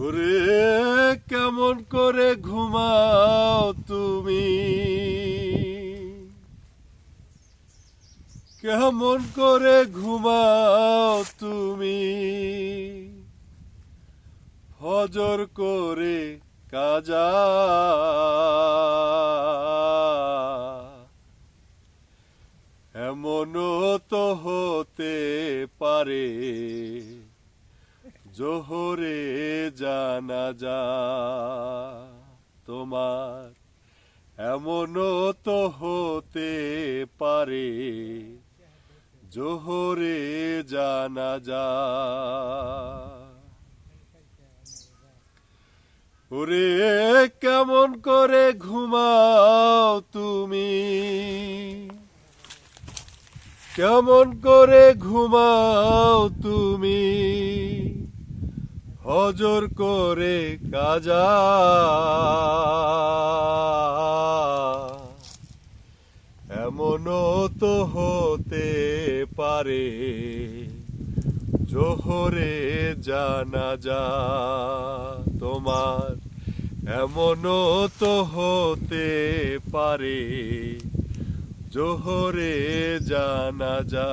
ওরে কেমন করে ঘুমাও তুমি, কেমন করে ঘুমাও তুমি, ফজর করে কাজা এমনও তো হতে পারে জোহরে জানাজা তোমার, এমনও তো হতে পারে জোহরে জানাজা। ওরে কেমন করে ঘুমাও তুমি, কেমন করে ঘুমাও তুমি, ফজর করে কাজা এমনও তো হতে পারে জোহরে জানাজা তোমার, এমনও তো হতে পারে জোহরে জানাজা।